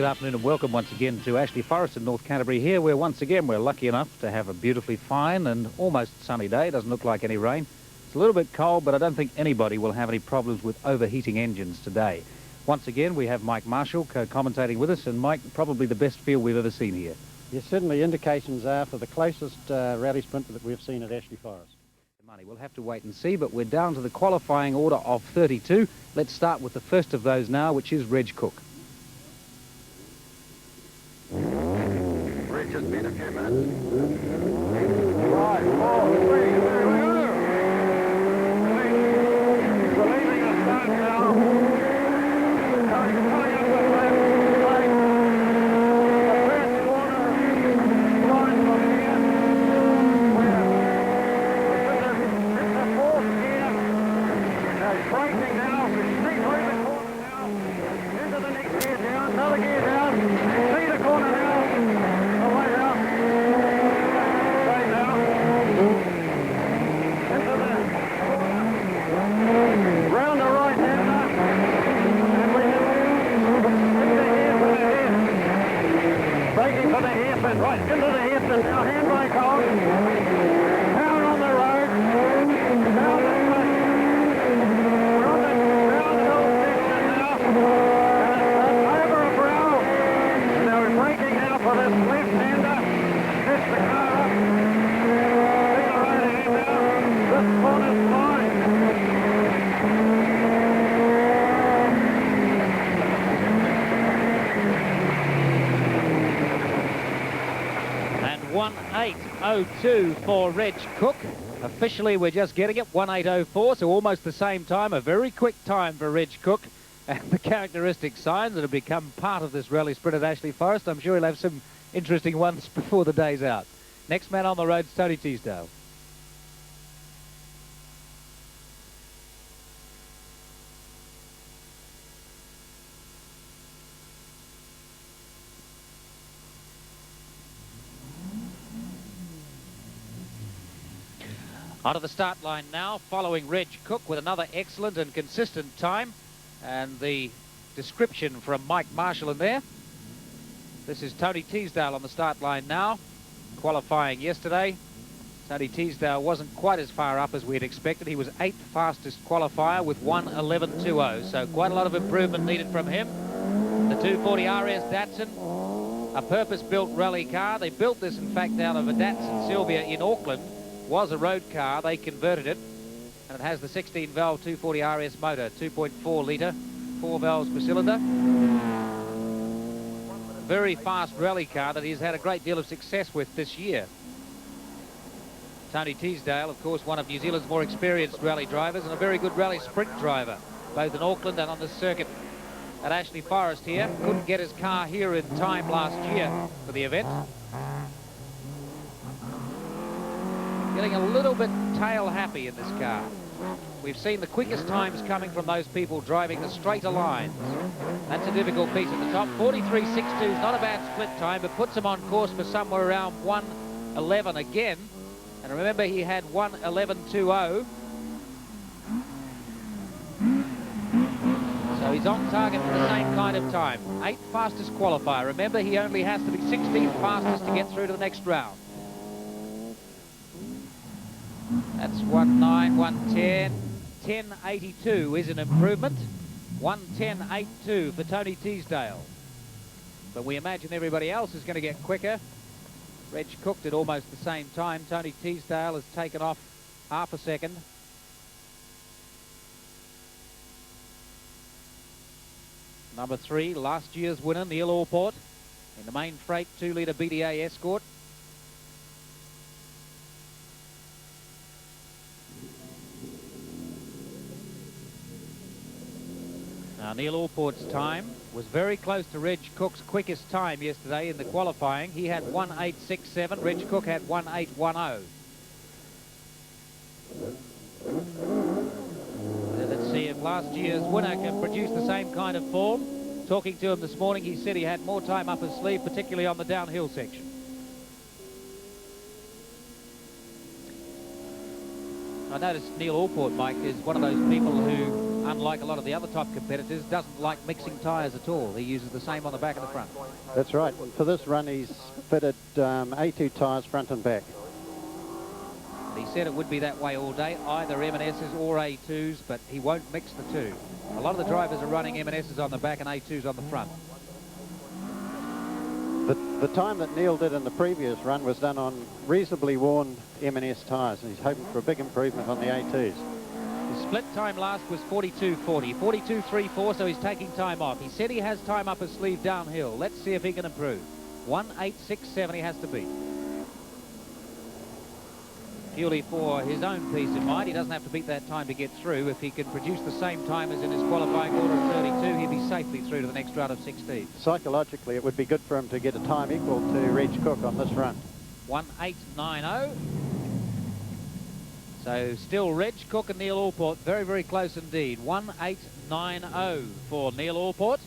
afternoon and welcome once again to Ashley Forest in North Canterbury here, where once again we're lucky enough to have a beautifully fine and almost sunny day. It doesn't look like any rain. It's a little bit cold, but I don't think anybody will have any problems with overheating engines today. Once again, we have Mike Marshall co-commentating with us, and Mike, probably the best field we've ever seen here. Yes, certainly indications are for the closest rally sprint that we've seen at Ashley Forest. We'll have to wait and see, but we're down to the qualifying order of 32. Let's start with the first of those now, which is Reg Cook. Reg has been a few minutes. 5, 4, 3, here we go. We're leaving a start now. Coming up the left, right. The first corner, line from here. It's the fourth gear. It's braking now. Straight through the corner now. Into the next gear down, another gear down. See the corner now. Away now. Straight now. Into the round the right hander. And we hit the hairpin. Braking for the hairpin. Right into the hairpin. Now handbrake on. Power on the road. Down the way. We're on the downhill section now. And over a brow. And now we're braking now for this left-hander. Sets the car up. See the right hand now. This corner's fine. And 1:08:02 for Reg Cook. Officially, we're just getting it, 1:08:04, so almost the same time. A very quick time for Reg Cook. And the characteristic signs that have become part of this rally sprint at Ashley Forest, I'm sure he'll have some interesting ones before the day's out. Next man on the road is Tony Teasdale. Onto the start line now, following Reg Cook with another excellent and consistent time. And the description from Mike Marshall in there. This is Tony Teasdale on the start line now, qualifying yesterday. Tony Teasdale wasn't quite as far up as we had expected. He was 8th fastest qualifier with 1:11:20, so quite a lot of improvement needed from him. The 240 RS Datsun, a purpose-built rally car. They built this, in fact, out of a Datsun Sylvia in Auckland. Was a road car. They converted it, and it has the 16-valve 240 RS motor, 2.4 litre, 4 valves per cylinder. Very fast rally car that he's had a great deal of success with this year. Tony Teasdale, of course, one of New Zealand's more experienced rally drivers and a very good rally sprint driver, both in Auckland and on the circuit at Ashley Forest here. Couldn't get his car here in time last year for the event. Getting a little bit tail happy in this car. We've seen the quickest times coming from those people driving the straighter lines. That's a difficult piece at the top. 43.62 is not a bad split time, but puts him on course for somewhere around 1:11 again. And remember, he had 1:11:20. So he's on target for the same kind of time. 8th fastest qualifier. Remember, he only has to be 16th fastest to get through to the next round. That's 1:09, 1:10, 10:82 is an improvement. 1:10.82 for Tony Teasdale. But we imagine everybody else is going to get quicker. Reg Cook did almost the same time. Tony Teasdale has taken off half a second. Number 3, last year's winner, Niel Allport, in the main freight 2-litre BDA Escort. Now, Niel Allport's time was very close to Reg Cook's quickest time yesterday in the qualifying. He had 1:08:67. Reg Cook had 1:08:10. Let's see if last year's winner can produce the same kind of form. Talking to him this morning, he said he had more time up his sleeve, particularly on the downhill section. I noticed Niel Allport, Mike, is one of those people who unlike a lot of the other top competitors, doesn't like mixing tyres at all. He uses the same on the back and the front. That's right. For this run, he's fitted A2 tyres front and back. He said it would be that way all day, either M&S's or A2s, but he won't mix the two. A lot of the drivers are running M&S's on the back and A2s on the front. The time that Niel did in the previous run was done on reasonably worn M&S tyres, and he's hoping for a big improvement on the A2s. His split time last was 42.40, 42.34, so he's taking time off. He said he has time up his sleeve downhill. Let's see if he can improve. 1:8.67 he has to beat. Purely for his own peace of mind, he doesn't have to beat that time to get through. If he can produce the same time as in his qualifying order of 32, he'll be safely through to the next round of 16. Psychologically, it would be good for him to get a time equal to Reg Cook on this run. 1:8.90. So still Reg Cook and Niel Allport very, very close indeed. 1:8.90 for Niel Allport.